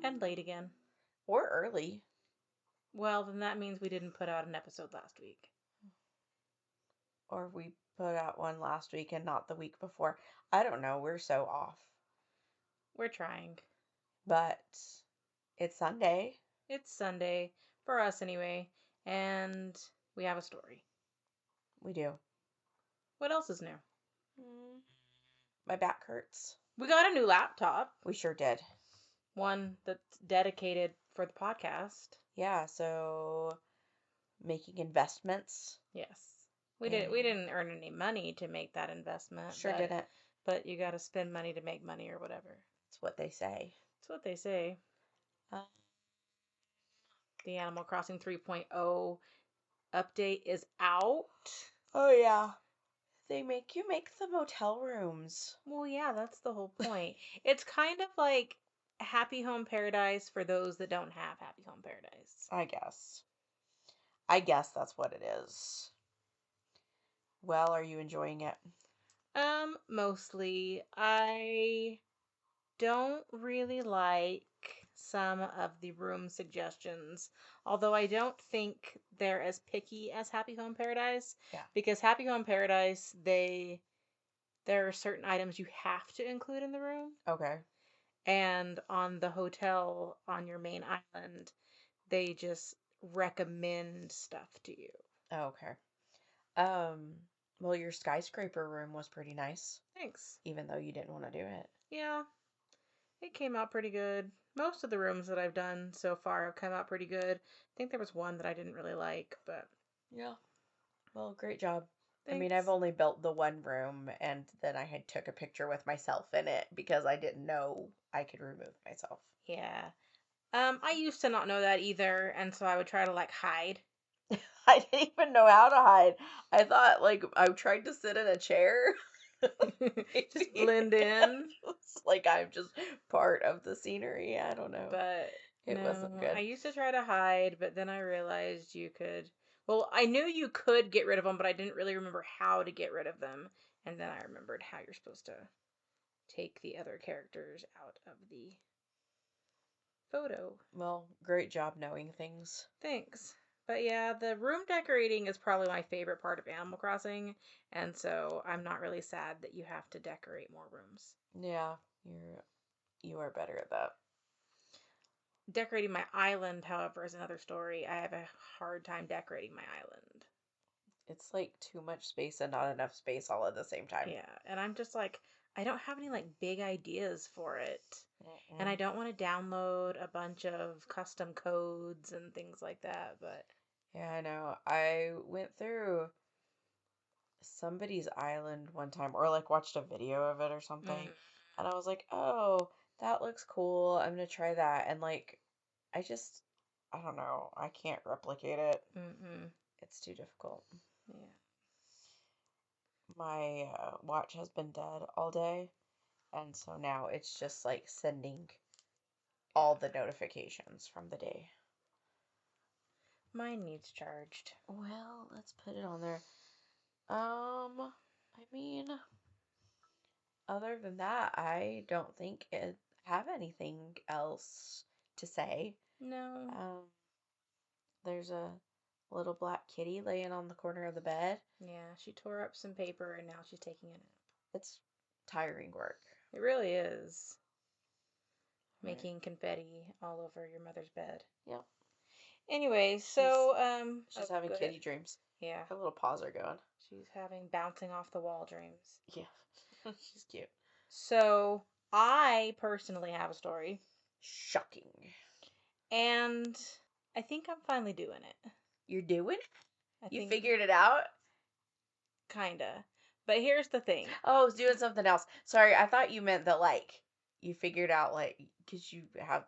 And late again. Or early. Well, then that means we didn't put out an episode last week. Or we put out one last week and not the week before. I don't know. We're so off. We're trying. But it's Sunday. It's Sunday, for us anyway, and we have a story. We do. What else is new? My back hurts. We got a new laptop. We sure did. One that's dedicated for the podcast. Yeah, so making investments. Yes. We didn't earn any money to make that investment. Sure didn't. But you got to spend money to make money or whatever. That's what they say. That's what they say. The Animal Crossing 3.0 update is out. Oh, yeah. They make you make the motel rooms. Well, yeah, that's the whole point. It's kind of like Happy Home Paradise for those that don't have Happy Home Paradise. I guess that's what it is. Well, are you enjoying it? Mostly. I don't really like some of the room suggestions, although I don't think they're as picky as Happy Home Paradise. Yeah. Because Happy Home Paradise, there are certain items you have to include in the room. Okay. And on the hotel on your main island, they just recommend stuff to you. Oh, okay. Well, your skyscraper room was pretty nice. Thanks. Even though you didn't want to do it. Yeah. It came out pretty good. Most of the rooms that I've done so far have come out pretty good. I think there was one that I didn't really like, but... Yeah. Well, great job. Thanks. I mean, I've only built the one room, and then I had took a picture with myself in it because I didn't know I could remove myself. Yeah. I used to not know that either, and so I would try to, hide. I didn't even know how to hide. I thought, I tried to sit in a chair. Just blend in. It's like I'm just part of the scenery. I don't know. But it wasn't good. I used to try to hide, but then I realized you could... Well, I knew you could get rid of them, but I didn't really remember how to get rid of them. And then I remembered how you're supposed to take the other characters out of the photo. Well, great job knowing things. Thanks. But yeah, the room decorating is probably my favorite part of Animal Crossing, and so I'm not really sad that you have to decorate more rooms. Yeah, you are better at that. Decorating my island, however, is another story. I have a hard time decorating my island. It's like too much space and not enough space all at the same time. Yeah, and I'm just like, I don't have any big ideas for it. Mm-mm. And I don't want to download a bunch of custom codes and things like that, but... Yeah, I know. I went through somebody's island one time, or watched a video of it or something, and I was like, oh, that looks cool. I'm gonna try that. And I don't know. I can't replicate it. It's too difficult. Yeah. My watch has been dead all day, and so now it's just sending all the notifications from the day. Mine needs charged. Well, let's put it on there. I mean, other than that, I don't think it have anything else to say. No. There's a little black kitty laying on the corner of the bed. Yeah, she tore up some paper and now she's taking a nap. It's tiring work. It really is. Making confetti all over your mother's bed. Yep. Anyway, so she's having kitty dreams. Yeah. Her little paws are going. She's having bouncing off the wall dreams. Yeah. She's cute. So, I personally have a story. Shocking. And I think I'm finally doing it. You're doing it? You figured it out? Kinda. But here's the thing. Oh, I was doing something else. Sorry, I thought you meant that you figured out because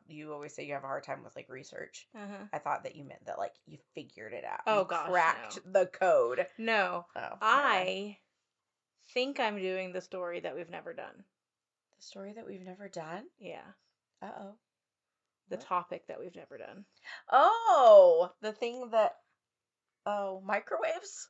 you always say you have a hard time with research. I thought that you meant that you figured it out. Oh you gosh, cracked the code. No. Oh, I think I'm doing the story that we've never done. The story that we've never done? Yeah. Uh-oh. The topic that we've never done. Oh, the thing that... Oh, microwaves?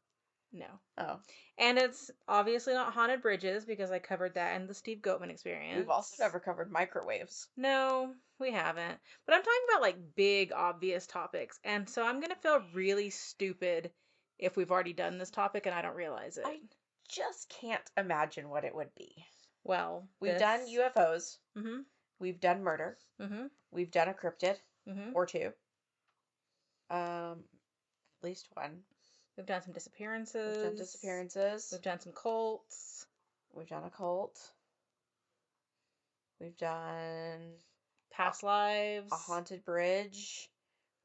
No. Oh. And it's obviously not haunted bridges because I covered that in the Steve Goatman experience. We've also never covered microwaves. No, we haven't. But I'm talking about like big, obvious topics. And so I'm going to feel really stupid if we've already done this topic and I don't realize it. I just can't imagine what it would be. Well, we've done UFOs. Mm-hmm. We've done murder. Mm-hmm. We've done a cryptid. Mm-hmm. Or two. At least one. We've done some disappearances. We've done disappearances. We've done some cults. We've done a cult. We've done past lives. A haunted bridge.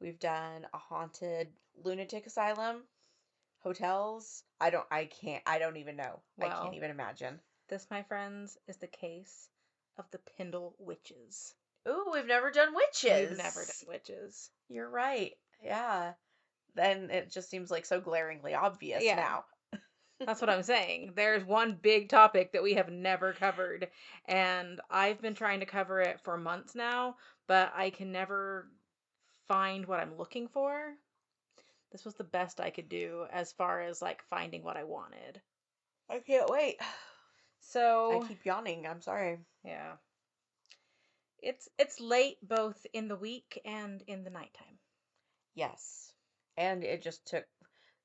We've done a haunted lunatic asylum. Hotels. I don't even know. Well, I can't even imagine. This, my friends, is the case of the Pendle Witches. Ooh, we've never done witches. We've never done witches. You're right. Yeah. Then it just seems like so glaringly obvious now. That's what I'm saying. There's one big topic that we have never covered, and I've been trying to cover it for months now, but I can never find what I'm looking for. This was the best I could do as far as like finding what I wanted. I can't wait. So I keep yawning. I'm sorry. Yeah. It's late both in the week and in the nighttime. Yes. And it just took,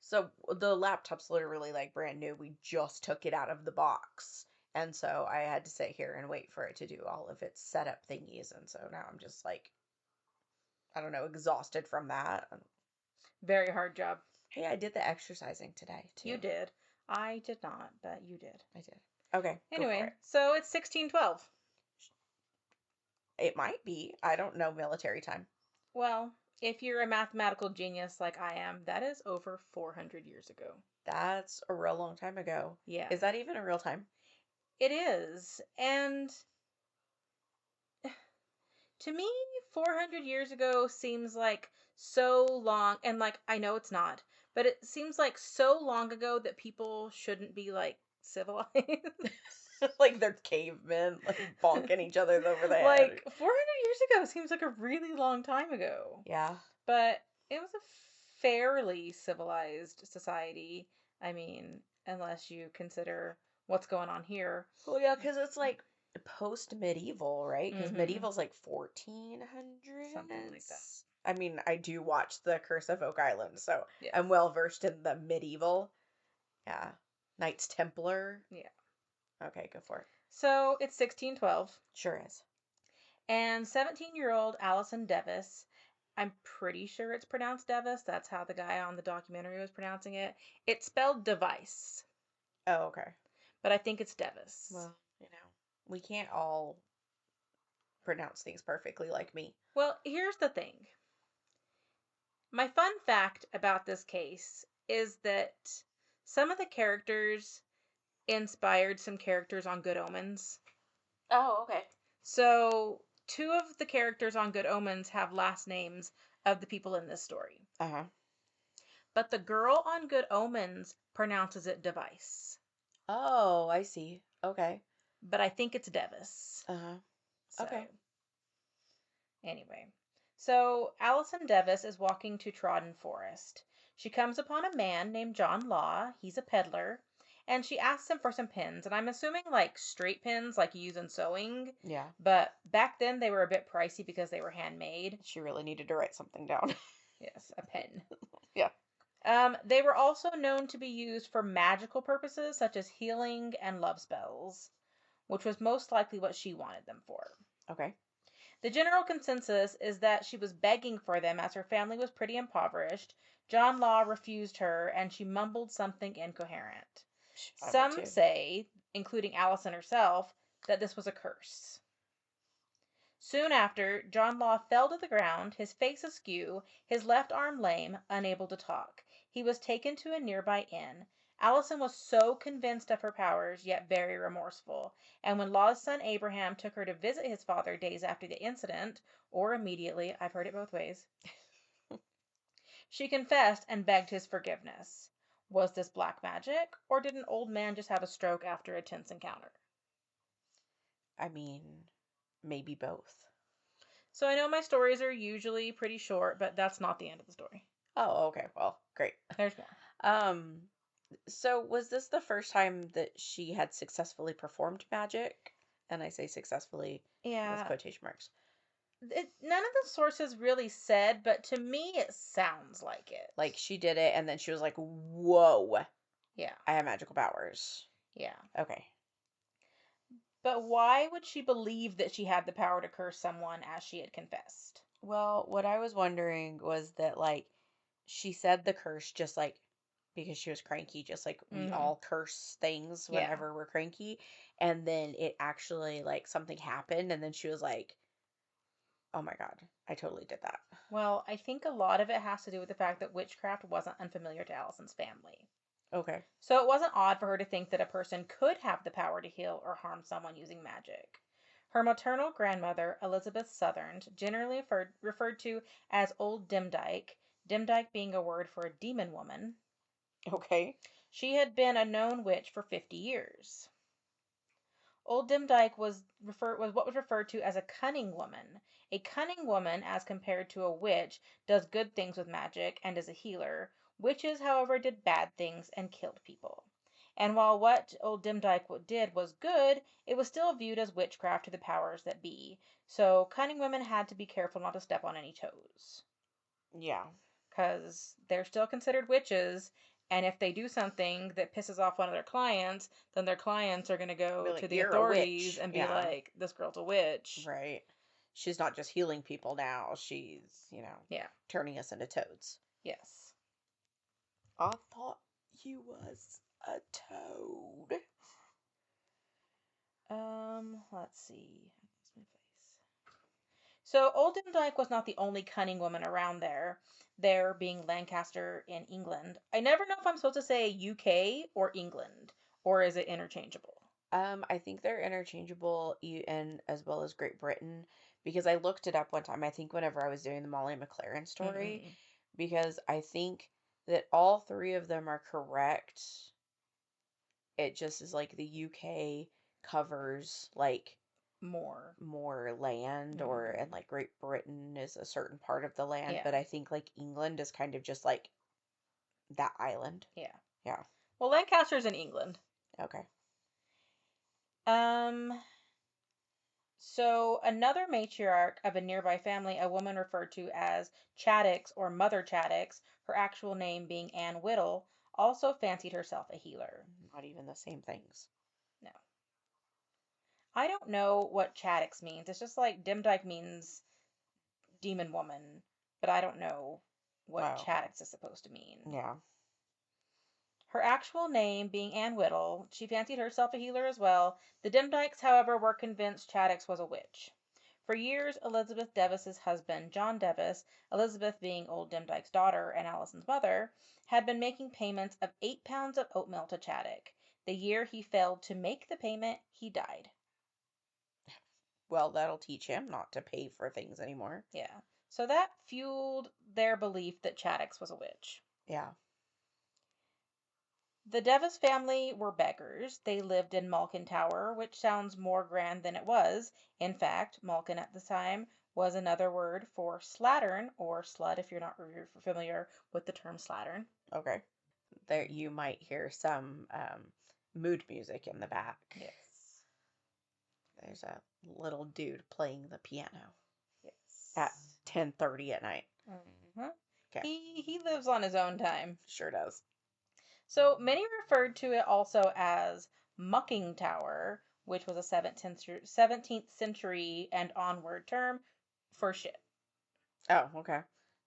so the laptop's literally like brand new. We just took it out of the box. And so I had to sit here and wait for it to do all of its setup thingies. And so now I'm just like, I don't know, exhausted from that. Very hard job. Hey, I did the exercising today too. You did. I did not, but you did. I did. Okay. Anyway, so it's 1612. It might be. I don't know military time. Well, if you're a mathematical genius like I am, that is over 400 years ago. That's a real long time ago. Yeah. Is that even a real time? It is. And to me, 400 years ago seems like so long. And like, I know it's not, but it seems like so long ago that people shouldn't be like civilized. Like they're cavemen, like bonking each other over the head. Like 400 years ago seems like a really long time ago. Yeah. But it was a fairly civilized society. I mean, unless you consider what's going on here. Well, yeah, because it's like post-medieval, right? Because medieval's like 1400. Something like that. I mean, I do watch The Curse of Oak Island, so Yes. I'm well versed in the medieval. Yeah. Knights Templar. Yeah. Okay, go for it. So it's 1612. Sure is. And 17-year-old Allison Devis, I'm pretty sure it's pronounced Devis. That's how the guy on the documentary was pronouncing it. It's spelled device. Oh, okay. But I think it's Devis. Well, we can't all pronounce things perfectly like me. Well, here's the thing. My fun fact about this case is that some of the characters inspired some characters on Good Omens. Oh, okay. So 2 of the characters on Good Omens have last names of the people in this story. Uh-huh. But the girl on Good Omens pronounces it device. Oh, I see. Okay. But I think it's Devis. Uh-huh. So, okay. Anyway. So Allison Devis is walking to Trodden Forest. She comes upon a man named John Law. He's a peddler. And she asks him for some pins. And I'm assuming like straight pins like you use in sewing. Yeah. But back then they were a bit pricey because they were handmade. She really needed to write something down. Yes, a pen. Yeah. They were also known to be used for magical purposes such as healing and love spells, which was most likely what she wanted them for. Okay. The general consensus is that she was begging for them as her family was pretty impoverished. John Law refused her and she mumbled something incoherent. Some say, including Allison herself, that this was a curse. Soon after, John Law fell to the ground, his face askew, his left arm lame, unable to talk. He was taken to a nearby inn. Allison was so convinced of her powers, yet very remorseful, and when Law's son Abraham took her to visit his father days after the incident, or immediately, I've heard it both ways, she confessed and begged his forgiveness. Was this black magic, or did an old man just have a stroke after a tense encounter? I mean, maybe both. So I know my stories are usually pretty short, but that's not the end of the story. Oh, okay. Well, great. There's more. So, was this the first time that she had successfully performed magic? And I say successfully with Yeah. quotation marks. None of the sources really said, but to me it sounds like Like it. she did it and then she was like, "Whoa, Yeah. I have magical powers." Yeah. Okay. But why would she believe that she had the power to curse someone as she had confessed? Well, what I was wondering was that like she said the curse just like because she was cranky, just like we Mhm. all curse things Yeah. whenever we're cranky, and then it actually like something happened and then she was like, "Oh my God, I totally did that." Well, I think a lot of it has to do with the fact that witchcraft wasn't unfamiliar to Allison's family. Okay. So it wasn't odd for her to think that a person could have the power to heal or harm someone using magic. Her maternal grandmother, Elizabeth Southern, generally referred to as Old Dimdyke, Dimdyke being a word for a demon woman, Okay. she had been a known witch for 50 years. Old Dimdyke was what was referred to as a cunning woman. A cunning woman, as compared to a witch, does good things with magic and is a healer. Witches, however, did bad things and killed people. And while what old Dimdyke did was good, it was still viewed as witchcraft to the powers that be. So cunning women had to be careful not to step on any toes, Yeah. because they're still considered witches. And if they do something that pisses off one of their clients, then their clients are going to Be go like, to the "You're a authorities witch." and be Yeah. like, this girl's a witch. Right. She's not just healing people now. She's, Yeah. turning us into toads. Yes. I thought you was a toad. Let's see. I lost my place. So Oldham Dyke was not the only cunning woman around there being Lancaster in England. I never know if I'm supposed to say UK or England, or is it interchangeable? I think they're interchangeable and as well as Great Britain because I looked it up one time. I think whenever I was doing the Molly McLaren story, Mm-mm. because I think that all three of them are correct. It just is like the UK covers like More. more land or Mm. and like Great Britain is a certain part of the land, Yeah. but I think like England is kind of just like that island. Yeah. Yeah. Well, Lancaster's in England. Okay. Um, so another matriarch of a nearby family, a woman referred to as Chaddix or Mother Chaddix, her actual name being Anne Whittle, also fancied herself a healer. Not even the same things. No. I don't know what Chaddix means. It's just like Dimdyke means demon woman, but I don't know what Oh, okay. Chaddix is supposed to mean. Yeah. Her actual name being Anne Whittle, she fancied herself a healer as well. The Dimdykes, however, were convinced Chaddix was a witch. For years, Elizabeth Devis's husband, John Devis, Elizabeth being old Dimdyke's daughter and Alison's mother, had been making payments of 8 pounds of oatmeal to Chaddock. The year he failed to make the payment, he died. Well, that'll teach him not to pay for things anymore. Yeah. So that fueled their belief that Chaddix was a witch. Yeah. The Devis family were beggars. They lived in Malkin Tower, which sounds more grand than it was. In fact, Malkin at the time was another word for slattern or slut if you're not familiar with the term slattern. Okay. There you might hear some mood music in the back. Yes. There's a little dude playing the piano at Yes. 10:30 at night. hmm Okay. He lives on his own time. Sure does. So many referred to it also as Mucking Tower, which was a 17th century and onward term for shit. Oh, okay.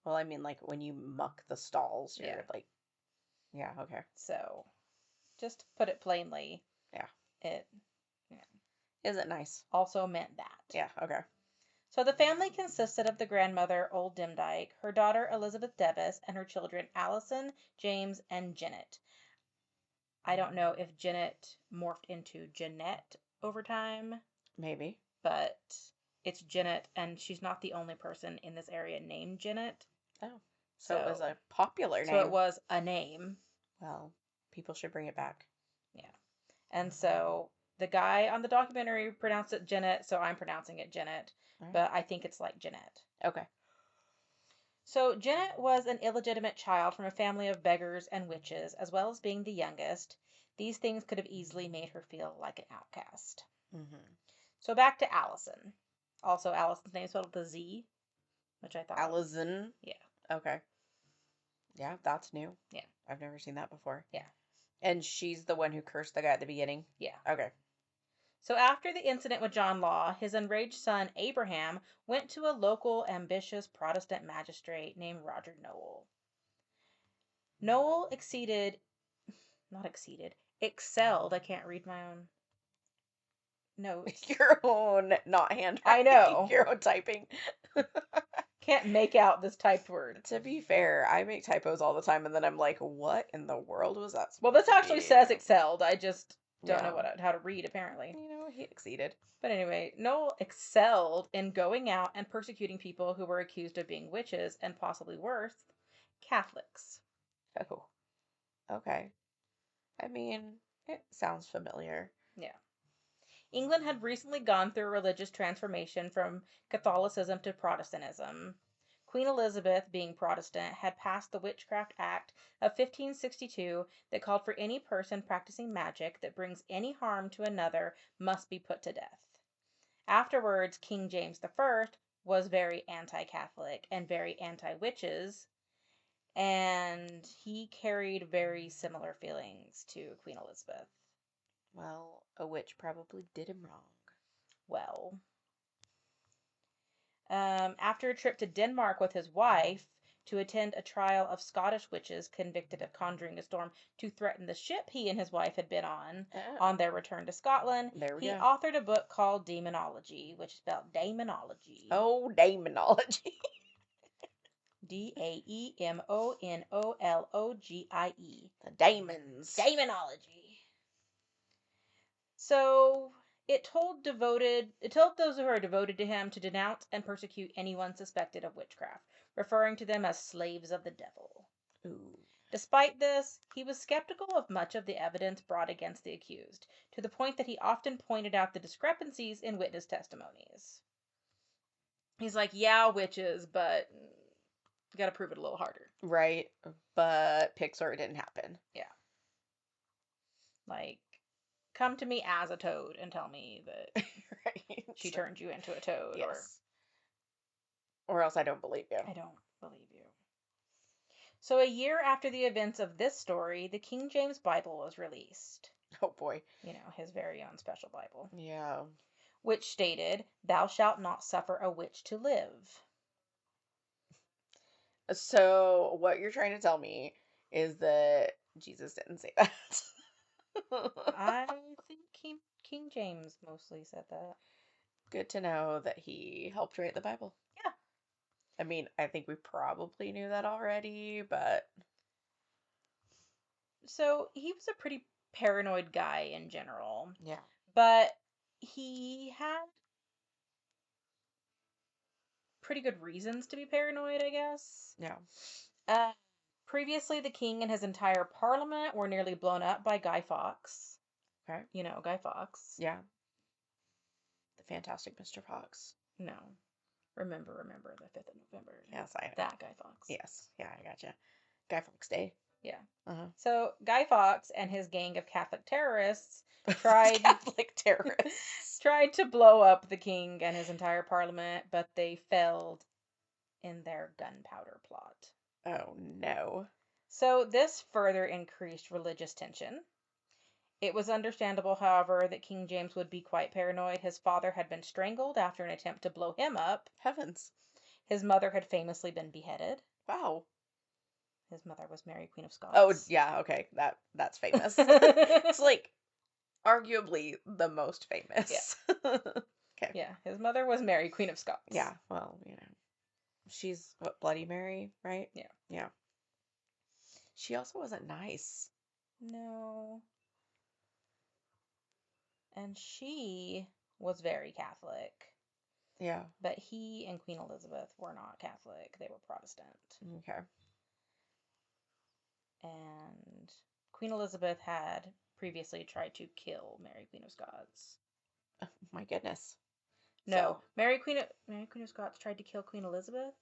Well, I mean, like when you muck the stalls, Yeah. you're like, yeah, okay. So just to put it plainly, Yeah. it Is it nice? also meant that. Yeah, okay. So the family consisted of the grandmother, Old Dimdyke, her daughter Elizabeth Devis, and her children Allison, James, and Janet. I don't know if Janet morphed into Jeanette over time, Maybe. but it's Janet, and she's not the only person in this area named Janet. Oh. So it was So, a popular so it name. was a name. Well, people should bring it back. Yeah. And so the guy on the documentary pronounced it Janet, so I'm pronouncing it Janet, All right. but I think it's like Jeanette. Okay. So Janet was an illegitimate child from a family of beggars and witches, as well as being the youngest. These things could have easily made her feel like an outcast. Mm-hmm. So back to Allison. Also, Allison's name spelled with a Z, which I thought. Allison. Yeah. Okay. Yeah, that's new. Yeah. I've never seen that before. Yeah. And she's the one who cursed the guy at the beginning? Yeah. Okay. So after the incident with John Law, his enraged son Abraham went to a local ambitious Protestant magistrate named Roger Noel. Noel excelled. I can't read my own notes. Your own, not handwriting. I know. Your own typing. Can't make out this typed word. To be fair, I make typos all the time, and then I'm like, what in the world was that Well, supposed this to actually be? says excelled. I just don't know Yeah. how to read, apparently. You know, he exceeded. But anyway, Noel excelled in going out and persecuting people who were accused of being witches and possibly worse, Catholics. Oh. Okay. I mean, it sounds familiar. Yeah. England had recently gone through a religious transformation from Catholicism to Protestantism. Queen Elizabeth, being Protestant, had passed the Witchcraft Act of 1562 that called for any person practicing magic that brings any harm to another must be put to death. Afterwards, King James I was very anti-Catholic and very anti-witches, and he carried very similar feelings to Queen Elizabeth. Well, a witch probably did him wrong. Well, after a trip to Denmark with his wife to attend a trial of Scottish witches convicted of conjuring a storm to threaten the ship he and his wife had been on their return to Scotland, he authored a book called Demonology, which is spelled Daemonology. Oh, Daemonology. Daemonologie. The Daemons. Daemonology. So it told those who are devoted to him to denounce and persecute anyone suspected of witchcraft, referring to them as slaves of the devil. Ooh. Despite this, he was skeptical of much of the evidence brought against the accused, to the point that he often pointed out the discrepancies in witness testimonies. He's like, yeah, witches, but you gotta prove it a little harder. Right, but Pixar didn't happen. Yeah. Like, come to me as a toad and tell me that right. she turned you into a toad. Yes. Or else I don't believe you. I don't believe you. So a year after the events of this story, the King James Bible was released. Oh boy. You know, his very own special Bible. Yeah. Which stated, "Thou shalt not suffer a witch to live." So what you're trying to tell me is that Jesus didn't say that. I think King James mostly said that. Good to know that he helped write the Bible. Yeah. I mean, I think we probably knew that already, but... So, he was a pretty paranoid guy in general. Yeah. But he had pretty good reasons to be paranoid, I guess. Yeah. Previously, the king and his entire parliament were nearly blown up by Guy Fawkes. Okay. You know, Guy Fawkes. Yeah. The Fantastic Mr. Fox. No. Remember the 5th of November. Yes, I know. That Guy Fawkes. Yes. Yeah, I gotcha. Guy Fawkes Day. Yeah. Uh-huh. So, Guy Fawkes and his gang of Catholic terrorists tried to blow up the king and his entire parliament, but they failed in their gunpowder plot. Oh, no. So, this further increased religious tension. It was understandable, however, that King James would be quite paranoid. His father had been strangled after an attempt to blow him up. Heavens. His mother had famously been beheaded. Wow. His mother was Mary, Queen of Scots. Oh, yeah, okay. That's famous. It's like arguably the most famous. Yeah. Okay. Yeah, his mother was Mary, Queen of Scots. Yeah, well, you know. She's what, Bloody Mary, right? Yeah. Yeah. She also wasn't nice. No. And she was very Catholic. Yeah. But he and Queen Elizabeth were not Catholic. They were Protestant. Okay. And Queen Elizabeth had previously tried to kill Mary, Queen of Scots. Oh, my goodness. No, Mary Queen of Scots tried to kill Queen Elizabeth,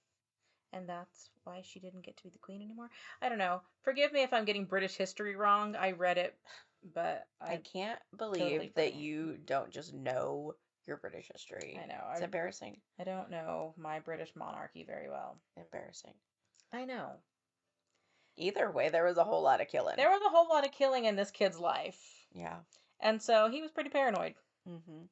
and that's why she didn't get to be the queen anymore. I don't know. Forgive me if I'm getting British history wrong. I read it, but I I can't totally believe that forgot. you don't just know your British history. I know. It's embarrassing. I don't know my British monarchy very well. Embarrassing. I know. Either way, there was a whole lot of killing. There was a whole lot of killing in this kid's life. Yeah. And so he was pretty paranoid. Mm-hmm.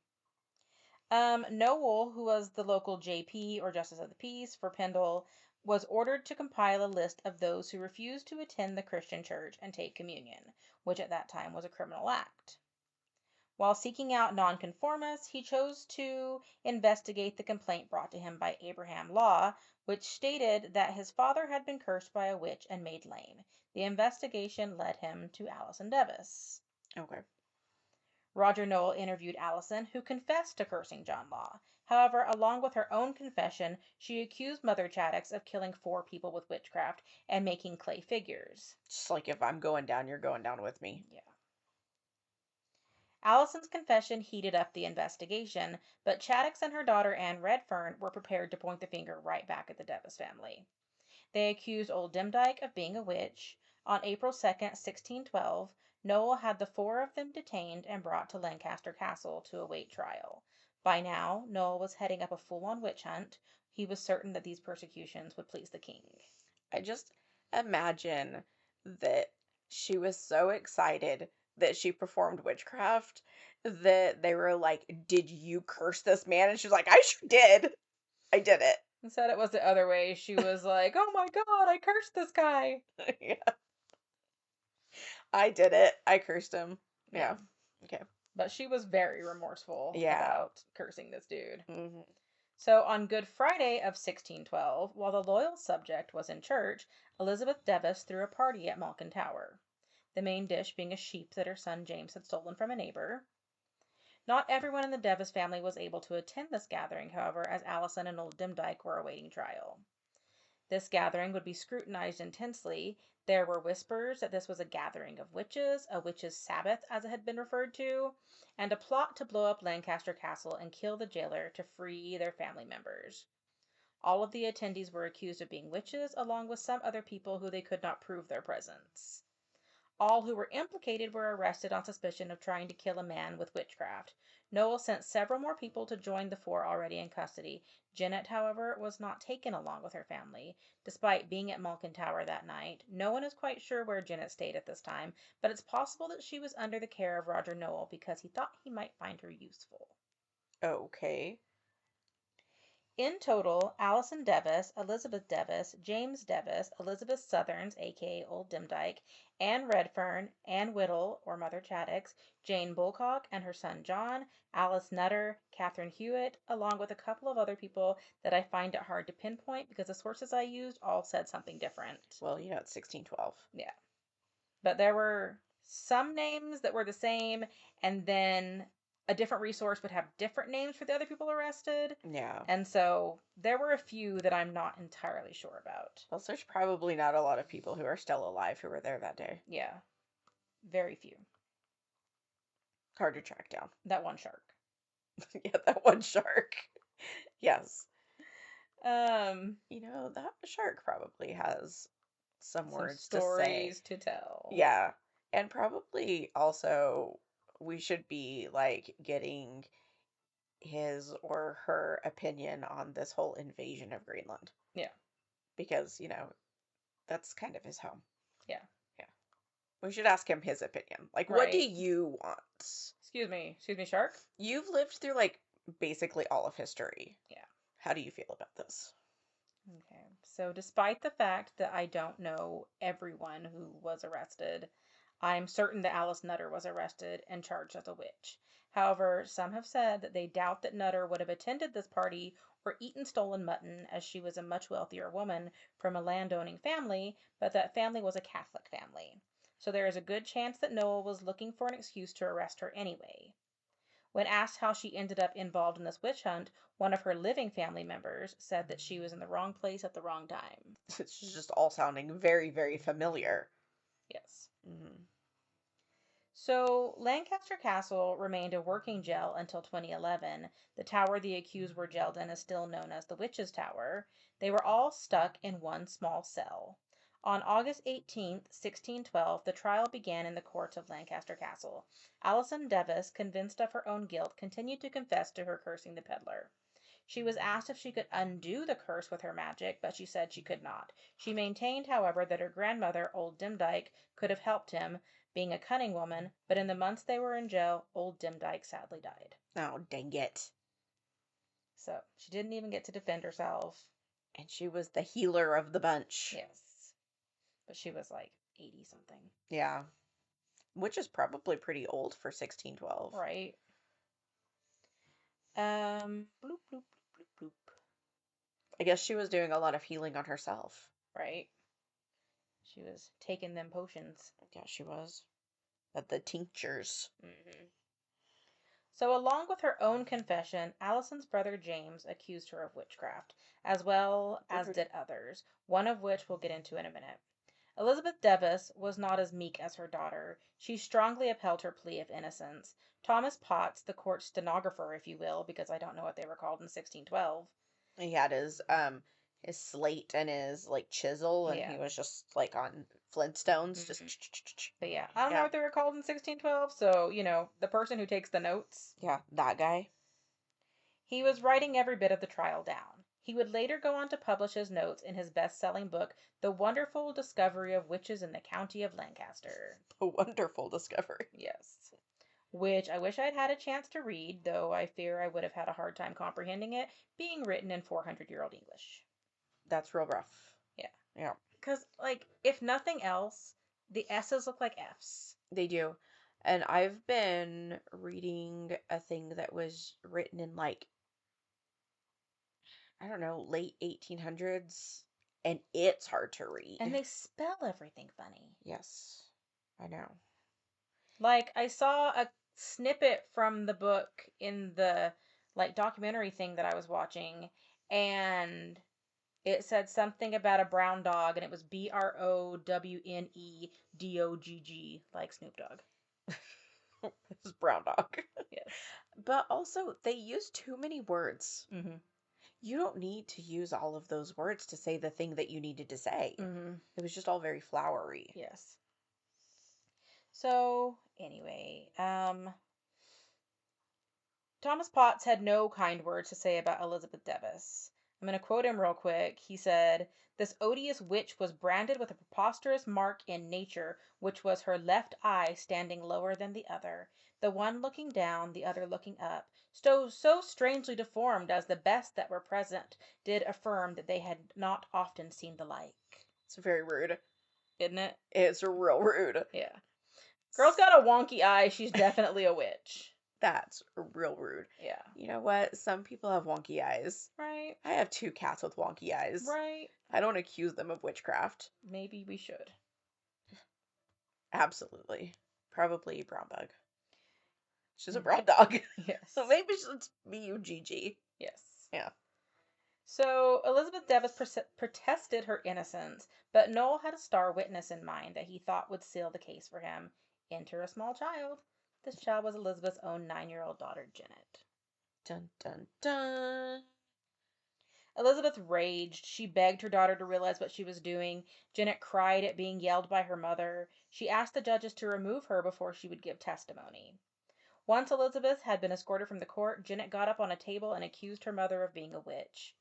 Noel, who was the local JP or Justice of the Peace for Pendle, was ordered to compile a list of those who refused to attend the Christian church and take communion, which at that time was a criminal act. While seeking out nonconformists, he chose to investigate the complaint brought to him by Abraham Law, which stated that his father had been cursed by a witch and made lame. The investigation led him to Allison Devis. Okay. Roger Noel interviewed Allison, who confessed to cursing John Law. However, along with her own confession, she accused Mother Chattox of killing 4 people with witchcraft and making clay figures. Just like if I'm going down, you're going down with me. Yeah. Allison's confession heated up the investigation, but Chattox and her daughter Anne Redfern were prepared to point the finger right back at the Devis family. They accused old Demdike of being a witch. On April 2nd, 1612, Noel had the 4 of them detained and brought to Lancaster Castle to await trial. By now, Noel was heading up a full-on witch hunt. He was certain that these persecutions would please the king. I just imagine that she was so excited that she performed witchcraft that they were like, "Did you curse this man?" And she's like, "I sure did. I did it." Instead, it was the other way. She was like, oh my god, I cursed this guy. Yeah. I did it. I cursed him. Yeah. Okay. But she was very remorseful about cursing this dude. Mm-hmm. So on Good Friday of 1612, while the loyal subject was in church, Elizabeth Devis threw a party at Malkin Tower, the main dish being a sheep that her son James had stolen from a neighbor. Not everyone in the Devis family was able to attend this gathering, however, as Allison and old Demdike were awaiting trial. This gathering would be scrutinized intensely. There were whispers that this was a gathering of witches, a witches' sabbath as it had been referred to, and a plot to blow up Lancaster Castle and kill the jailer to free their family members. All of the attendees were accused of being witches, along with some other people who they could not prove their presence. All who were implicated were arrested on suspicion of trying to kill a man with witchcraft. Noel sent several more people to join the 4 already in custody. Janet, however, was not taken along with her family. Despite being at Malkin Tower that night, no one is quite sure where Janet stayed at this time, but it's possible that she was under the care of Roger Noel because he thought he might find her useful. Okay. In total, Allison Devis, Elizabeth Devis, James Devis, Elizabeth Southerns, aka Old Demdike, Anne Redfern, Anne Whittle, or Mother Chattox, Jane Bulcock and her son John, Alice Nutter, Catherine Hewitt, along with a couple of other people that I find it hard to pinpoint because the sources I used all said something different. Well, it's 1612. Yeah. But there were some names that were the same, and then a different resource would have different names for the other people arrested. Yeah. And so there were a few that I'm not entirely sure about. Plus, there's probably not a lot of people who are still alive who were there that day. Yeah. Very few. Hard to track down. That one shark. Yeah, that one shark. Yes. You know, that shark probably has some words stories to say. To tell. Yeah. And probably also we should be like getting his or her opinion on this whole invasion of Greenland. Yeah. Because, that's kind of his home. Yeah. Yeah. We should ask him his opinion. Like, right. What do you want? Excuse me, shark? You've lived through, like, basically all of history. Yeah. How do you feel about this? Okay. So, despite the fact that I don't know everyone who was arrested, I'm certain that Alice Nutter was arrested and charged as a witch. However, some have said that they doubt that Nutter would have attended this party or eaten stolen mutton, as she was a much wealthier woman from a landowning family, but that family was a Catholic family. So there is a good chance that Noel was looking for an excuse to arrest her anyway. When asked how she ended up involved in this witch hunt, one of her living family members said that she was in the wrong place at the wrong time. It's just all sounding very, very familiar. Yes. Mm-hmm. So, Lancaster Castle remained a working jail until 2011. The tower the accused were jailed in is still known as the Witches' Tower. They were all stuck in one small cell. On August 18th, 1612, the trial began in the courts of Lancaster Castle. Alison Devis, convinced of her own guilt, continued to confess to her cursing the peddler. She was asked if she could undo the curse with her magic, but she said she could not. She maintained, however, that her grandmother, Old Dimdyke, could have helped him, being a cunning woman, but in the months they were in jail, Old Dimdyke sadly died. Oh, dang it. So she didn't even get to defend herself. And she was the healer of the bunch. Yes. But she was like 80 something. Yeah. Which is probably pretty old for 1612. Right. Bloop, bloop, bloop, bloop, bloop. I guess she was doing a lot of healing on herself. Right. She was taking them potions. Yeah, she was. At the tinctures. Mm-hmm. So, along with her own confession, Alison's brother James accused her of witchcraft, as well as did others, one of which we'll get into in a minute. Elizabeth Devis was not as meek as her daughter. She strongly upheld her plea of innocence. Thomas Potts, the court stenographer, if you will, because I don't know what they were called in 1612. He had his slate and his like chisel, and he was just like on Flintstones, just. But yeah, I don't know what they were called in 1612. So the person who takes the notes. Yeah, that guy. He was writing every bit of the trial down. He would later go on to publish his notes in his best-selling book, The Wonderful Discovery of Witches in the County of Lancaster. A wonderful discovery. Yes. Which I wish I'd had a chance to read, though I fear I would have had a hard time comprehending it, being written in 400-year-old English. That's real rough. Yeah. Yeah. Because, if nothing else, the S's look like F's. They do. And I've been reading a thing that was written in I don't know, late 1800s, and it's hard to read. And they spell everything funny. Yes, I know. I saw a snippet from the book in the, documentary thing that I was watching, and it said something about a brown dog, and it was BROWNEDOGG, like Snoop Dogg. It's brown dog. Yes. But also, they use too many words. Mm-hmm. You don't need to use all of those words to say the thing that you needed to say. Mm-hmm. It was just all very flowery. Yes. So, anyway, Thomas Potts had no kind words to say about Elizabeth Devis. I'm going to quote him real quick. He said, "This odious witch was branded with a preposterous mark in nature, which was her left eye standing lower than the other, the one looking down, the other looking up, so strangely deformed as the best that were present did affirm that they had not often seen the like." It's very rude. Isn't it? It's real rude. Yeah. Girl's got a wonky eye. She's definitely a witch. That's real rude. Yeah. You know what? Some people have wonky eyes. Right. I have 2 cats with wonky eyes. Right. I don't accuse them of witchcraft. Maybe we should. Absolutely. Probably brown bug. She's a brown dog. Yes. So maybe it's B-U-G-G. Yes. Yeah. So Elizabeth Devis protested her innocence, but Noel had a star witness in mind that he thought would seal the case for him. Enter a small child. This child was Elizabeth's own 9-year-old daughter, Janet. Dun, dun, dun. Elizabeth raged. She begged her daughter to realize what she was doing. Janet cried at being yelled by her mother. She asked the judges to remove her before she would give testimony. Once Elizabeth had been escorted from the court, Janet got up on a table and accused her mother of being a witch.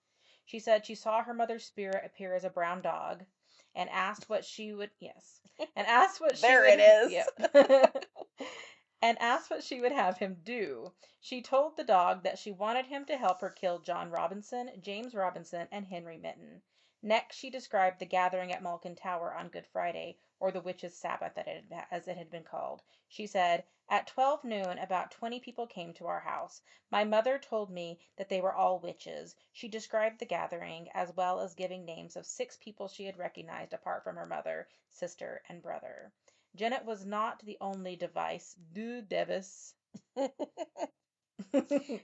She said she saw her mother's spirit appear as a brown dog and asked what she would, and asked what she There would, it is. Yep. And asked what she would have him do. She told the dog that she wanted him to help her kill John Robinson, James Robinson, and Henry Mitten. Next, she described the gathering at Malkin Tower on Good Friday, or the Witches' Sabbath as it had been called. She said, "At 12 noon, about 20 people came to our house. My mother told me that they were all witches." She described the gathering, as well as giving names of 6 people she had recognized apart from her mother, sister, and brother. Janet was not the only device Devis.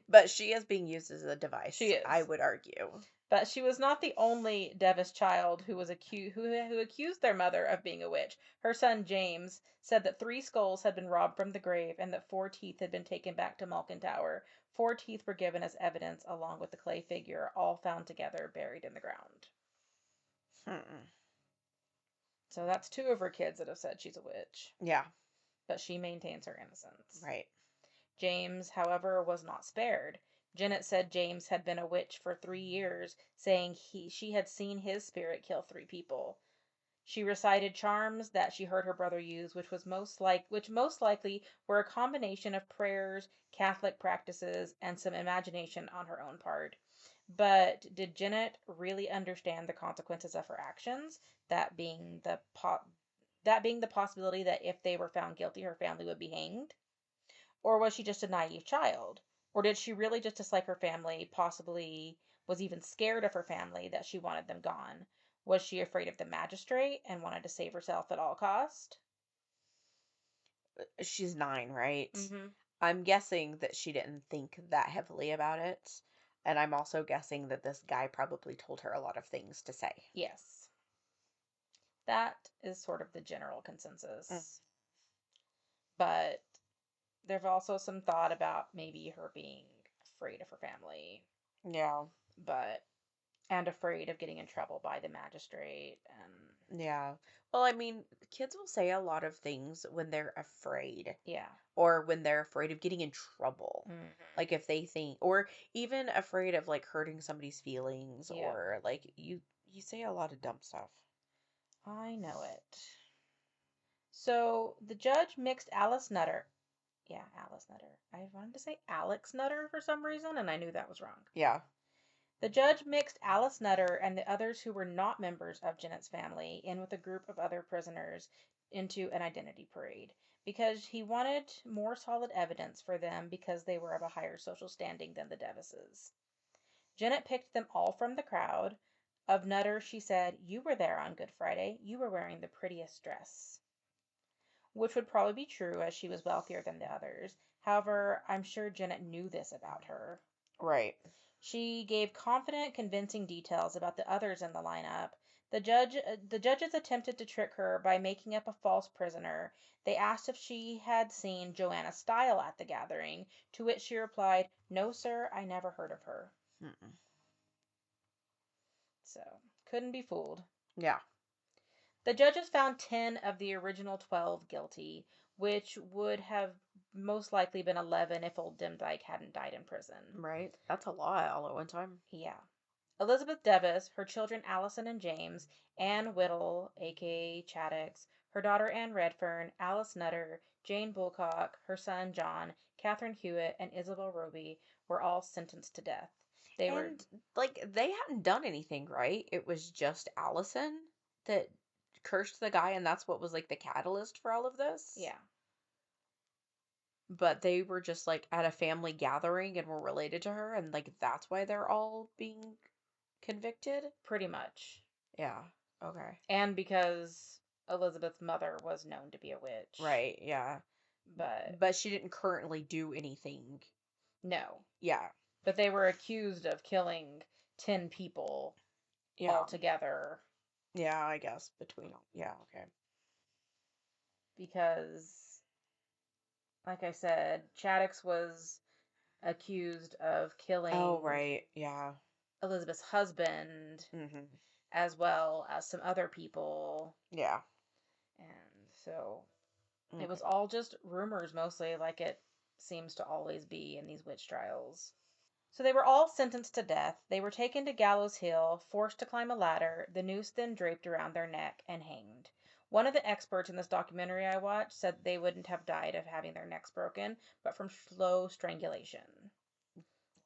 But she is being used as a device, She is. I would argue. But she was not the only Devis child who was who accused their mother of being a witch. Her son James said that 3 skulls had been robbed from the grave and that 4 teeth had been taken back to Malkin Tower. 4 teeth were given as evidence along with the clay figure, all found together buried in the ground. Hmm. So that's 2 of her kids that have said she's a witch. Yeah. But she maintains her innocence. Right. James, however, was not spared. Janet said James had been a witch for 3 years, saying she had seen his spirit kill 3 people. She recited charms that she heard her brother use, which most likely were a combination of prayers, Catholic practices, and some imagination on her own part. But did Janet really understand the consequences of her actions? That being the possibility that if they were found guilty, her family would be hanged? Or was she just a naive child? Or did she really just dislike her family, possibly was even scared of her family that she wanted them gone? Was she afraid of the magistrate and wanted to save herself at all cost? She's 9, right? Mm-hmm. I'm guessing that she didn't think that heavily about it. And I'm also guessing that this guy probably told her a lot of things to say. Yes. That is sort of the general Mm. consensus. But there's also some thought about maybe her being afraid of her family, Yeah. but and afraid of getting in trouble by the magistrate and Yeah. Well, I mean, kids will say a lot of things when they're afraid yeah. or when they're afraid of getting in trouble. Mm-hmm. Like if they think or even afraid of like hurting somebody's feelings Yep. or like you say a lot of dumb stuff. I know it. So the judge mixed Alice Nutter. Yeah, Alice Nutter. I wanted to say Alex Nutter for some reason, and I knew that was wrong. Yeah. The judge mixed Alice Nutter and the others who were not members of Janet's family in with a group of other prisoners into an identity parade because he wanted more solid evidence for them because they were of a higher social standing than the Devises. Janet picked them all from the crowd. Of Nutter, she said, "You were there on Good Friday. You were wearing the prettiest dress." Which would probably be true as she was wealthier than the others. However, I'm sure Janet knew this about her. Right. She gave confident, convincing details about the others in the lineup. The judges attempted to trick her by making up a false prisoner. They asked if she had seen Joanna Style at the gathering, to which she replied, "No, sir, I never heard of her." Mm-mm. So, couldn't be fooled. Yeah. The judges found 10 of the original 12 guilty, which would have most likely been 11 if old Demdike hadn't died in prison. Right. That's a lot all at one time. Yeah. Elizabeth Devis, her children Allison and James, Anne Whittle, aka Chattox, her daughter Anne Redfern, Alice Nutter, Jane Bulcock, her son John, Catherine Hewitt, and Isabel Roby were all sentenced to death. They were, And like they hadn't done anything, right? It was just Allison that cursed the guy and that's what was like the catalyst for all of this. yeah, But they were just like at a family gathering and were related to her and like that's why they're all being convicted. pretty much. Yeah. Okay. And because Elizabeth's mother was known to be a witch. Right. Yeah. But But she didn't currently do anything. no. Yeah. But they were accused of killing 10 people Yeah. altogether Yeah, I guess between yeah, okay. because, like I said, Chattox was accused of Oh, killing right. Yeah. Elizabeth's husband Mhm. as well as some other people. Yeah. And so it was Okay. all just rumors mostly, like it seems to always be in these witch trials. So they were all sentenced to death. They were taken to Gallows Hill, forced to climb a ladder, the noose then draped around their neck, and hanged. One of the experts in this documentary I watched said they wouldn't have died of having their necks broken, but from slow strangulation.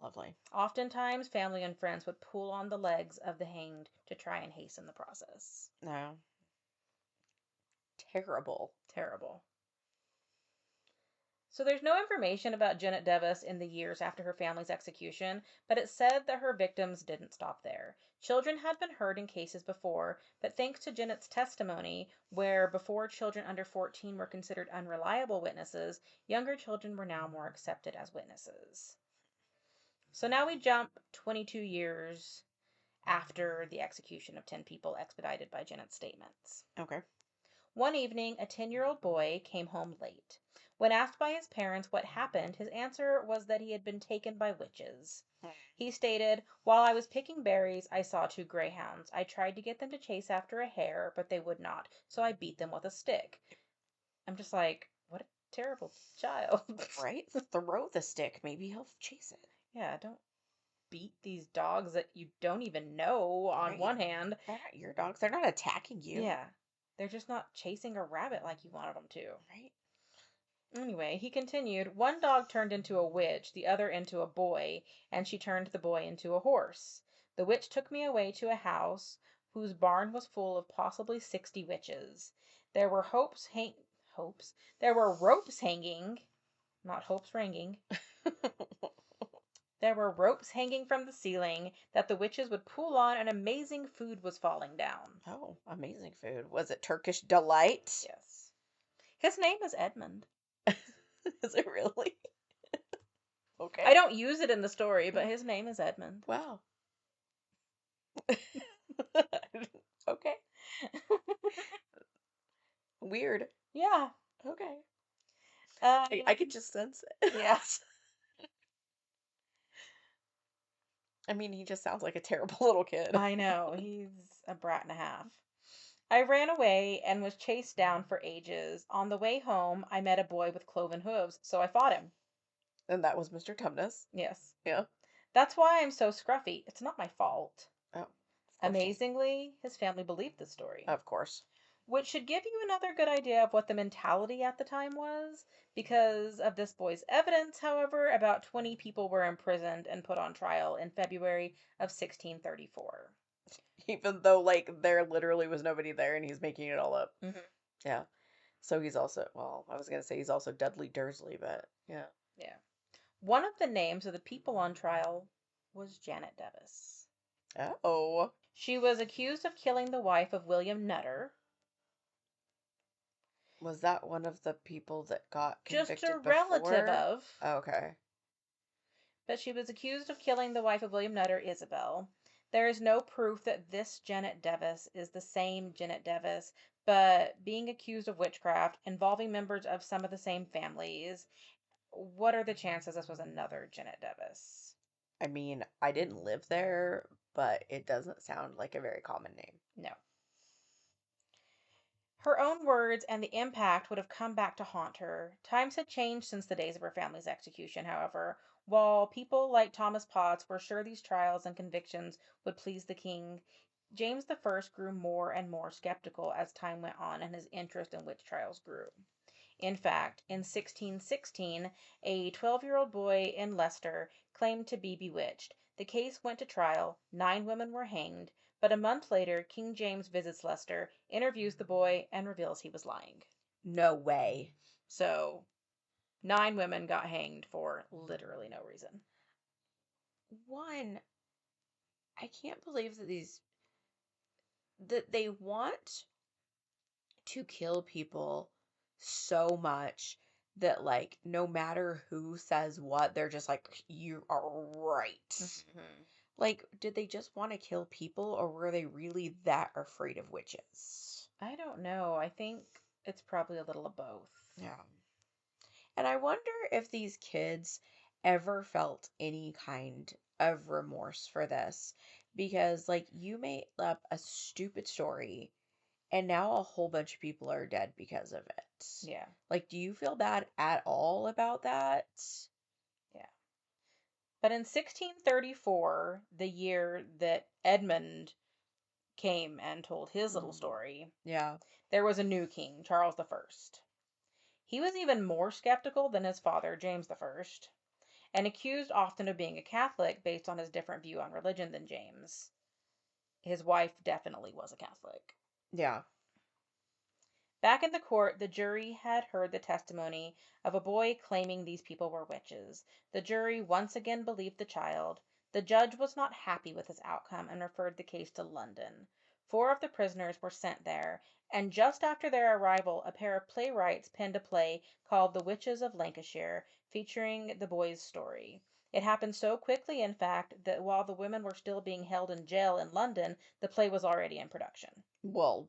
Lovely. Oftentimes, family and friends would pull on the legs of the hanged to try and hasten the process. No. Terrible. Terrible. So there's no information about Janet Devis in the years after her family's execution, but it's said that her victims didn't stop there. Children had been heard in cases before, but thanks to Janet's testimony, where before children under 14 were considered unreliable witnesses, younger children were now more accepted as witnesses. So now we jump 22 years after the execution of 10 people expedited by Janet's statements. Okay. One evening, a 10-year-old boy came home late. When asked by his parents what happened, his answer was that he had been taken by witches. He stated, "While I was picking berries, I saw 2 greyhounds. I tried to get them to chase after a hare, but they would not, so I beat them with a stick." I'm just like, what a terrible child. Right? Throw the stick. Maybe he'll chase it. Yeah, don't beat these dogs that you don't even know on Right. one hand. They're not your dogs. They're not attacking you. Yeah, they're just not chasing a rabbit like you wanted them to. Right? Anyway, he continued, "One dog turned into a witch, the other into a boy, and she turned the boy into a horse. The witch took me away to a house whose barn was full of possibly 60 witches. There were There were ropes hanging, not hopes ringing. There were ropes hanging from the ceiling that the witches would pull on, and amazing food was falling down." Oh, amazing food. Was it Turkish delight? Yes. His name is Edmund. Is it really? Okay. I don't use it in the story, but his name is Edmund. Wow. Okay. Weird. Yeah. Okay. Uh, I could just sense it. yes. I mean, he just sounds like a terrible little kid. I know. He's a brat and a half. "I ran away and was chased down for ages. On the way home, I met a boy with cloven hooves, so I fought him." And that was Mr. Tumnus. Yes. Yeah. "That's why I'm so scruffy. It's not my fault." Oh. Of course. Amazingly, his family believed the story. Of course. Which should give you another good idea of what the mentality at the time was. Because of this boy's evidence, however, about 20 people were imprisoned and put on trial in February of 1634. Even though, like, there literally was nobody there and he's making it all up. Mm-hmm. Yeah. So he's also, well, I was going to say he's also Dudley Dursley, but yeah. Yeah. One of the names of the people on trial was Janet Devis. Oh. She was accused of killing the wife of William Nutter. Was that one of the people that got convicted Just a before? relative of. Okay. But she was accused of killing the wife of William Nutter, Isabel. There is no proof that this Janet Devis is the same Janet Devis, but being accused of witchcraft, involving members of some of the same families, what are the chances this was another Janet Devis? I mean, I didn't live there, but it doesn't sound like a very common name. No. Her own words and the impact would have come back to haunt her. Times had changed since the days of her family's execution, however. While people like Thomas Potts were sure these trials and convictions would please the king, James I grew more and more skeptical as time went on and his interest in witch trials grew. In fact, in 1616, a 12-year-old boy in Leicester claimed to be bewitched. The case went to trial, 9 women were hanged, but a month later, King James visits Leicester, interviews the boy, and reveals he was lying. No way. So, 9 women got hanged for literally no reason. One, I can't believe that they want to kill people so much that, like, no matter who says what, they're just like, you are right. Mm-hmm. Like, did they just want to kill people, or were they really that afraid of witches? I don't know. I think it's probably a little of both. Yeah. And I wonder if these kids ever felt any kind of remorse for this. Because, like, you made up a stupid story, and now a whole bunch of people are dead because of it. Yeah. Like, do you feel bad at all about that? Yeah. But in 1634, the year that Edmund came and told his little story, Yeah. there was a new king, Charles I. He was even more skeptical than his father, James I, and accused often of being a Catholic based on his different view on religion than James. His wife definitely was a Catholic. Yeah. Back in the court, the jury had heard the testimony of a boy claiming these people were witches. The jury once again believed the child. The judge was not happy with his outcome and referred the case to London. 4 of the prisoners were sent there, and just after their arrival, a pair of playwrights penned a play called The Witches of Lancashire, featuring the boy's story. It happened so quickly, in fact, that while the women were still being held in jail in London, the play was already in production. Well,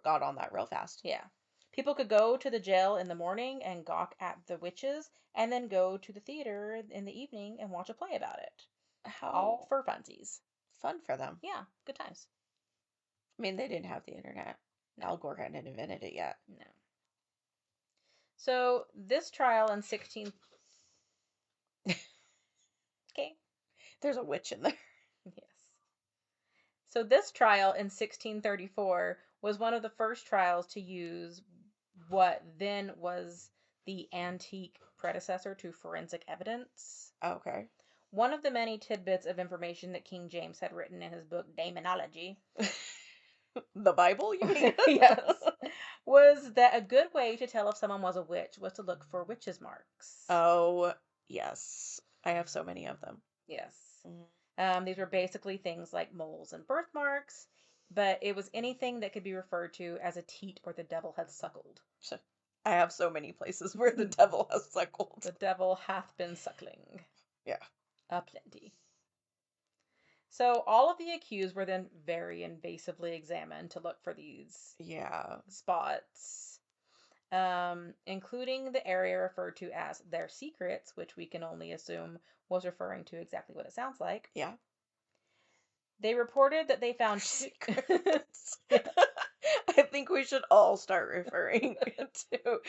got on that real fast. Yeah. People could go to the jail in the morning and gawk at the witches, and then go to the theater in the evening and watch a play about it. All How for funsies. fun for them. Yeah, good times. I mean, they didn't have the internet. No, Al Gore hadn't invented it yet. no. So this trial in 16... Okay. There's a witch in there. Yes. So this trial in 1634 was one of the first trials to use what then was the antique predecessor to forensic evidence. Okay. One of the many tidbits of information that King James had written in his book Daemonology, The Bible, you mean? yes, was that a good way to tell if someone was a witch was to look for witches' marks. Oh, yes. I have so many of them. Yes. Mm. These were basically things like moles and birthmarks, but it was anything that could be referred to as a teat or the devil had suckled. I have so many places where the devil has suckled. The devil hath been suckling. Yeah. Aplenty. So all of the accused were then very invasively examined to look for these spots, including the area referred to as their secrets, which we can only assume was referring to exactly what it sounds like. Yeah. They reported that they found secrets. I think we should all start referring to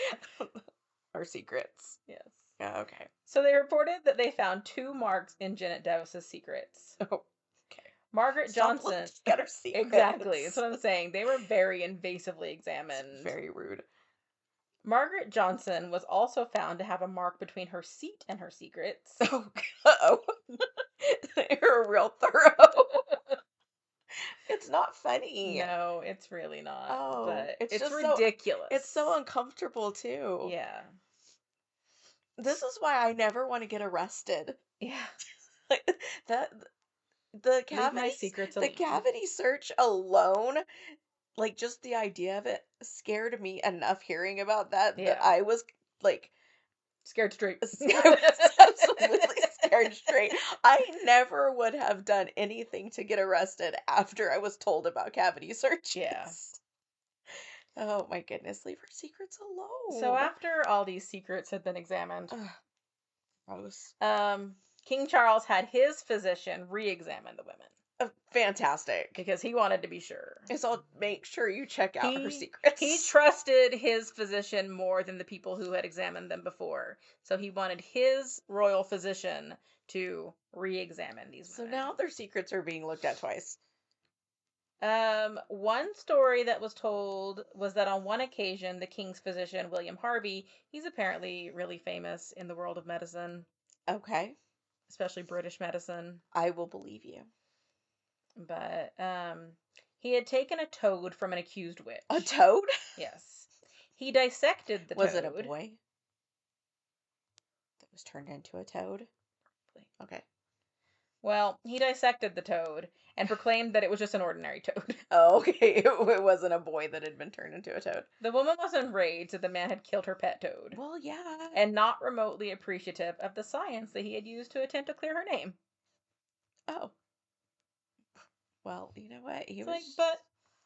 our secrets. Yes. Okay. So they reported that they found 2 marks in Janet Davis's secrets. Oh, okay. Margaret Johnson. Get our secrets. Exactly. That's what I'm saying. They were very invasively examined. It's very rude. Margaret Johnson was also found to have a mark between her seat and her secrets. Oh, you're real thorough. It's not funny. No, it's really not. Oh, but it's just ridiculous. It's so uncomfortable too. Yeah. This is why I never want to get arrested. Yeah. The Leave my secrets alone. The cavity search alone, like just the idea of it scared me enough hearing about that I was like scared straight. I was absolutely scared straight. I never would have done anything to get arrested after I was told about cavity searches. Yeah. Oh my goodness, leave her secrets alone. So after all these secrets had been examined, gross. King Charles had his physician re-examine the women. Fantastic. Because he wanted to be sure. So make sure you check out her secrets. He trusted his physician more than the people who had examined them before. So he wanted his royal physician to re-examine these women. So now their secrets are being looked at twice. One story that was told was that on one occasion, the king's physician, William Harvey, he's apparently really famous in the world of medicine. Okay. Especially British medicine. I will believe you. But, he had taken a toad from an accused witch. A toad? Yes. He dissected the toad. Was it a boy that was turned into a toad? Probably. Okay. Well, he dissected the toad and proclaimed that it was just an ordinary toad. Oh, okay. It wasn't a boy that had been turned into a toad. The woman was enraged that the man had killed her pet toad. Well, yeah. And not remotely appreciative of the science that he had used to attempt to clear her name. Oh. Well, you know what? He was like, but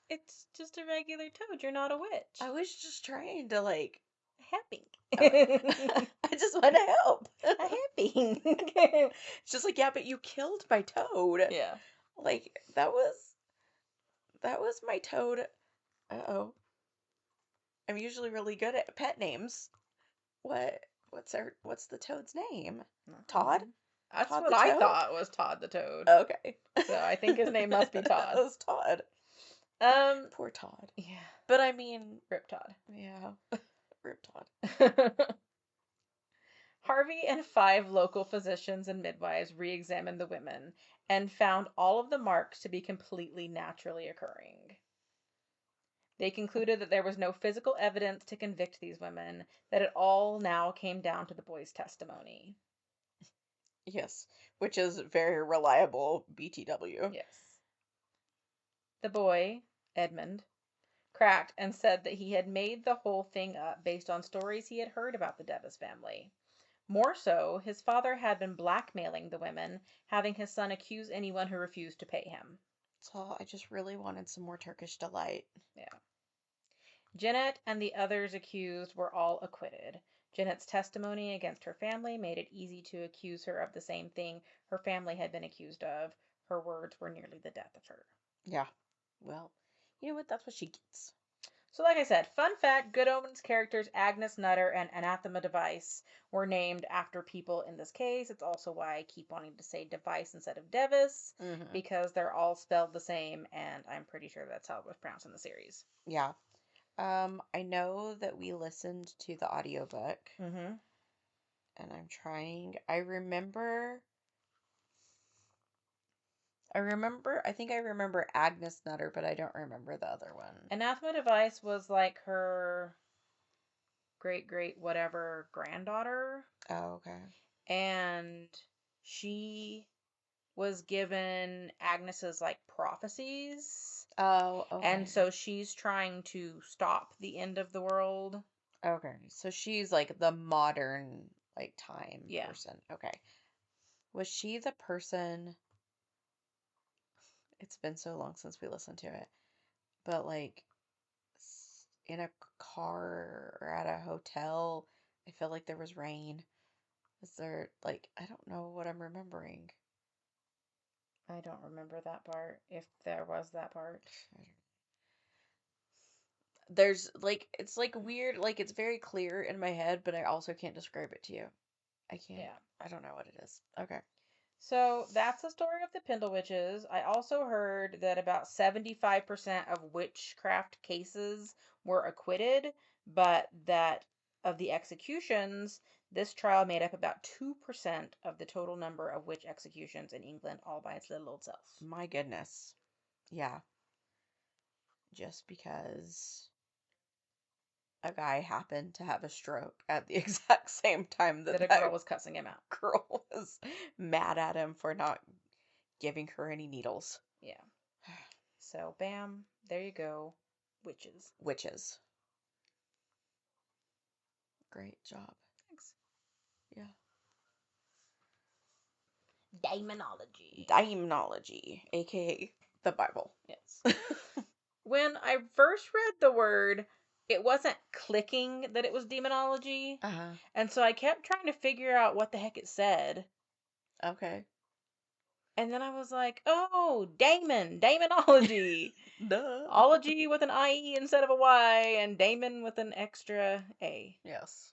it's just a regular toad. You're not a witch. I was just trying to, like... Helping. I just want to help. Helping. It's just like, yeah, but you killed my toad. Yeah. Like, that was my toad. Uh-oh. I'm usually really good at pet names. What's the toad's name? Todd? That's Todd what I thought was Todd the Toad. Okay. So I think his name must be Todd. It was Todd. Poor Todd. Yeah. But I mean, Rip Todd. Yeah. Rip Todd. Harvey and 5 local physicians and midwives re-examined the women and found all of the marks to be completely naturally occurring. They concluded that there was no physical evidence to convict these women, that it all now came down to the boy's testimony. Yes, which is very reliable BTW. Yes. The boy, Edmund, cracked and said that he had made the whole thing up based on stories he had heard about the Devis family. More so, his father had been blackmailing the women, having his son accuse anyone who refused to pay him. So I just really wanted some more Turkish delight. Yeah. Jeanette and the others accused were all acquitted. Jeanette's testimony against her family made it easy to accuse her of the same thing her family had been accused of. Her words were nearly the death of her. Yeah. Well, you know what? That's what she gets. So, like I said, fun fact, Good Omens characters Agnes Nutter and Anathema Device were named after people in this case. It's also why I keep wanting to say Device instead of Devis, because they're all spelled the same, and I'm pretty sure that's how it was pronounced in the series. Yeah. I know that we listened to the audiobook, Mm-hmm. and I'm trying. I think I remember Agnes Nutter, but I don't remember the other one. Anathema Device was like her great whatever granddaughter, Oh, okay. and she was given Agnes's like prophecies. Oh, okay. And so she's trying to stop the end of the world. Okay. So she's like the modern like time Yeah. person. Okay. Was she the person? It's been so long since we listened to it. But like in a car or at a hotel, I feel like there was rain. Is there like I don't know what I'm remembering. I don't remember that part, if there was that part. There's like it's like weird, like it's very clear in my head, but I also can't describe it to you. I can't. Yeah. I don't know what it is. Okay. So that's the story of the Pendle Witches. I also heard that about 75% of witchcraft cases were acquitted, but that of the executions, this trial made up about 2% of the total number of witch executions in England, all by its little old self. My goodness. Yeah. Just because a guy happened to have a stroke at the exact same time that a girl was cussing him out. Girl was mad at him for not giving her any needles. Yeah. So, bam, there you go. Witches. Witches. Great job. Thanks. Yeah. Daemonology, aka the Bible. Yes. When I first read the word, it wasn't clicking that it was demonology. And so I kept trying to figure out what the heck it said. Okay. And then I was like, oh, daemonology. Duh. Ology with an IE instead of a Y, and daemon with an extra A. Yes.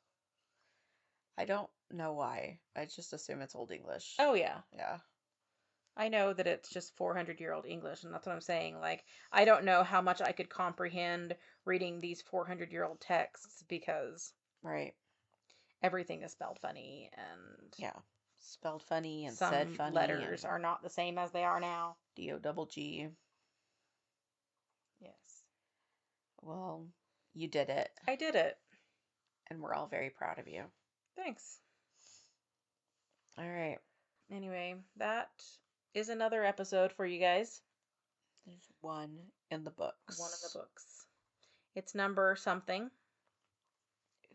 I don't know why. I just assume it's Old English. Oh, yeah. Yeah. I know that it's just 400-year-old English, and that's what I'm saying. Like, I don't know how much I could comprehend reading these 400-year-old texts because Right. everything is spelled funny, and yeah, spelled funny and some said funny. letters are not the same as they are now. D-O-double-G. Yes. Well, you did it. I did it. And we're all very proud of you. Thanks. All right. Anyway, that is another episode for you guys. There's one in the books. One in the books. It's number something.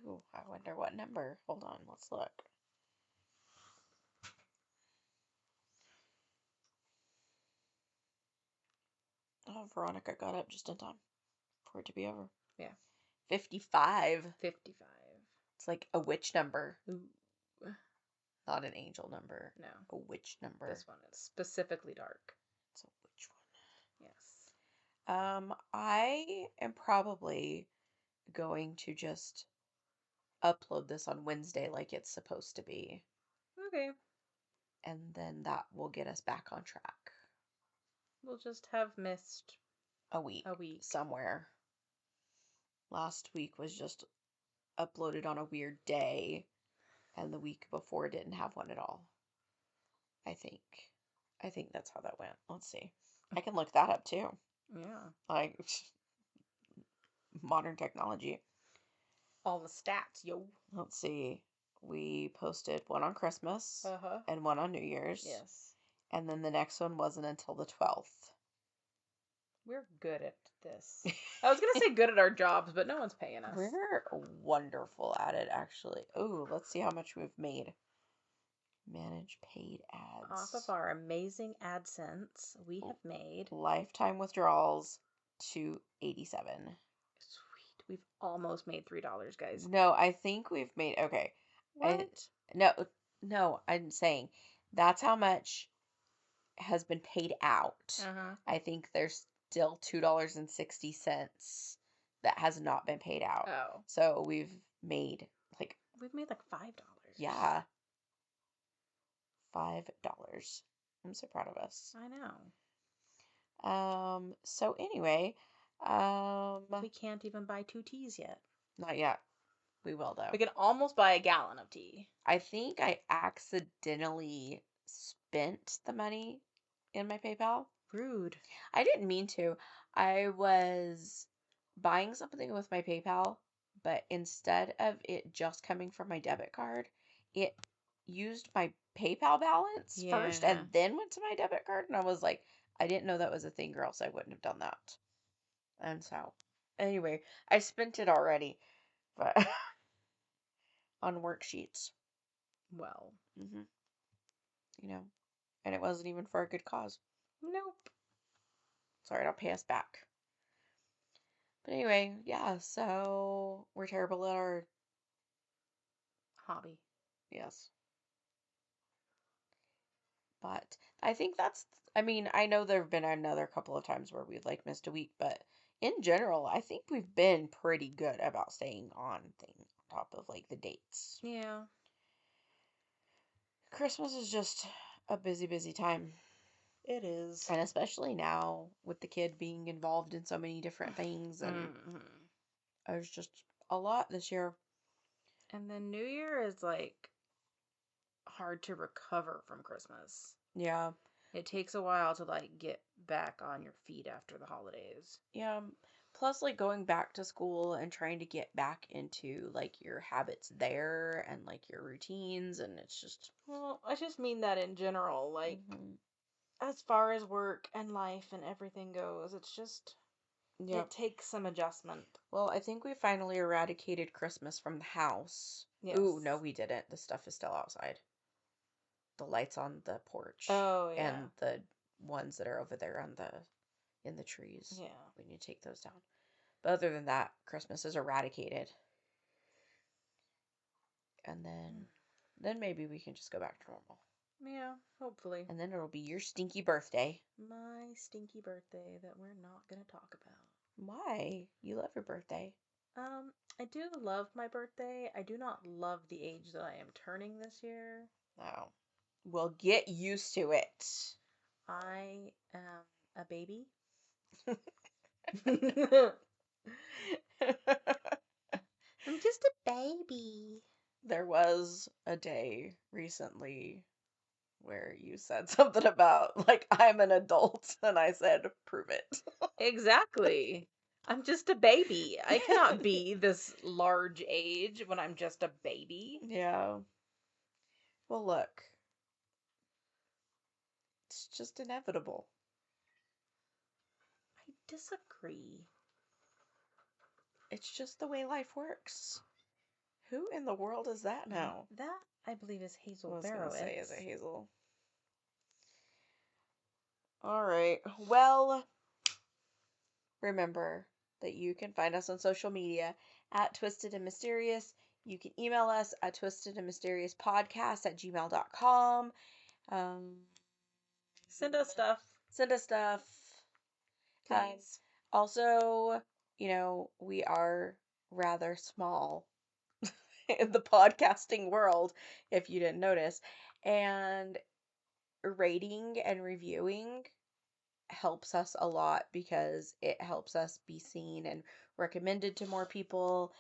Ooh, I wonder what number. Hold on, let's look. Oh, Veronica got up just in time for it to be over. Yeah. 55. 55. It's like a witch number. Ooh. Not an angel number. No. A witch number. This one is specifically dark. It's a witch one. Yes. I am probably going to just upload this on Wednesday like it's supposed to be. Okay. And then that will get us back on track. We'll just have missed a week somewhere. Last week was just uploaded on a weird day, and the week before didn't have one at all. I think that's how that went. Let's see. I can look that up too. Yeah. Like modern technology. All the stats, yo. Let's see. We posted one on Christmas and one on New Year's. Yes. And then the next one wasn't until the 12th. We're good at this. I was going to say good at our jobs, but no one's paying us. We're wonderful at it, actually. Oh, let's see how much we've made. Manage paid ads. Off of our amazing AdSense, we have made lifetime withdrawals $287. Sweet. We've almost made $3, guys. No, I think we've made okay. What? No, I'm saying that's how much has been paid out. Uh-huh. I think there's still $2.60 that has not been paid out. Oh. So we've made like $5. Yeah. $5. I'm so proud of us. I know. So anyway, we can't even buy 2 teas yet. Not yet. We will though. We can almost buy a gallon of tea. I think I accidentally spent the money in my PayPal. Rude. I didn't mean to. I was buying something with my PayPal, but instead of it just coming from my debit card, it used my PayPal balance first and then went to my debit card. And I was like, I didn't know that was a thing, or else I wouldn't have done that. And so, anyway, I spent it already, but on worksheets. Well. Mm-hmm. You know, and it wasn't even for a good cause. Nope. Sorry, it'll pay us back. But anyway, yeah, so we're terrible at our hobby. Yes. But I think I know there have been another couple of times where we've like missed a week, but in general, I think we've been pretty good about staying on top of like the dates. Yeah. Christmas is just a busy, busy time. It is. And especially now with the kid being involved in so many different things, and there's just a lot this year. And then New Year is like hard to recover from Christmas. Yeah. It takes a while to like get back on your feet after the holidays. Yeah. Plus, like going back to school and trying to get back into like your habits there and like your routines, and it's just. Well, I just mean that in general, like as far as work and life and everything goes, it's just. Yep. It takes some adjustment. Well, I think we finally eradicated Christmas from the house. Yes. Ooh, no, we didn't. The stuff is still outside. The lights on the porch. Oh, yeah. And the ones that are over there in the trees. Yeah. We need to take those down. But other than that, Christmas is eradicated. And then maybe we can just go back to normal. Yeah, hopefully. And then it'll be your stinky birthday. My stinky birthday that we're not going to talk about. Why? You love your birthday. I do love my birthday. I do not love the age that I am turning this year. Oh. Well, get used to it. I am a baby. I'm just a baby. There was a day recently where you said something about, like, I'm an adult, and I said, prove it. Exactly. I'm just a baby. I cannot be this large age when I'm just a baby. Yeah. Well, look. It's just inevitable. I disagree. It's just the way life works. Who in the world is that now? That, I believe, is Hazel Barrowitz. I was going to say, is it Hazel? All right. Well, remember that you can find us on social media at Twisted and Mysterious. You can email us at twistedandmysteriousPodcast@gmail.com. Send us stuff. Please. Also, we are rather small in the podcasting world, if you didn't notice. And rating and reviewing helps us a lot because it helps us be seen and recommended to more people.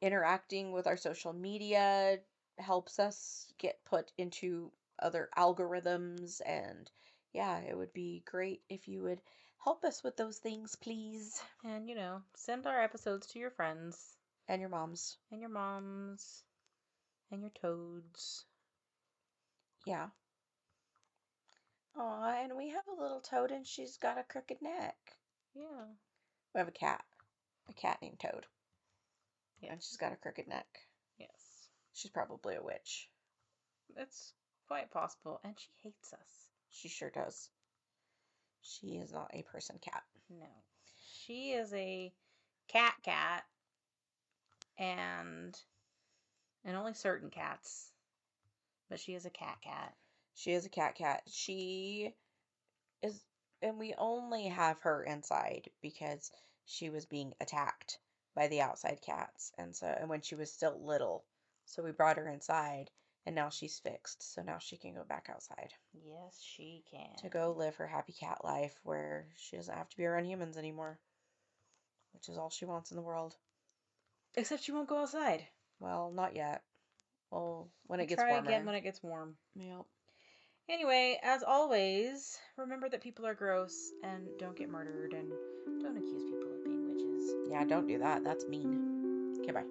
Interacting with our social media helps us get put into other algorithms, and yeah, it would be great if you would help us with those things, please. And send our episodes to your friends and your moms and your toads. Yeah. Aw, and we have a little toad and she's got a crooked neck. Yeah. We have a cat named Toad, Yes. and she's got a crooked neck. Yes. She's probably a witch. It's quite possible, and she hates us. She sure does. She is not a person cat. No. She is a cat, and only certain cats, but she is a cat. She is a cat. She is, and we only have her inside because she was being attacked by the outside cats, and when she was still little, so we brought her inside, and now she's fixed, so now she can go back outside Yes, she can. to go live her happy cat life where she doesn't have to be around humans anymore, which is all she wants in the world. Except she won't go outside. Well, not yet. Well, when it gets Try warmer. again when it gets warm. Yep. Anyway, as always, remember that people are gross, and don't get murdered, and don't accuse people of being witches. Yeah, don't do that. That's mean. Okay, bye.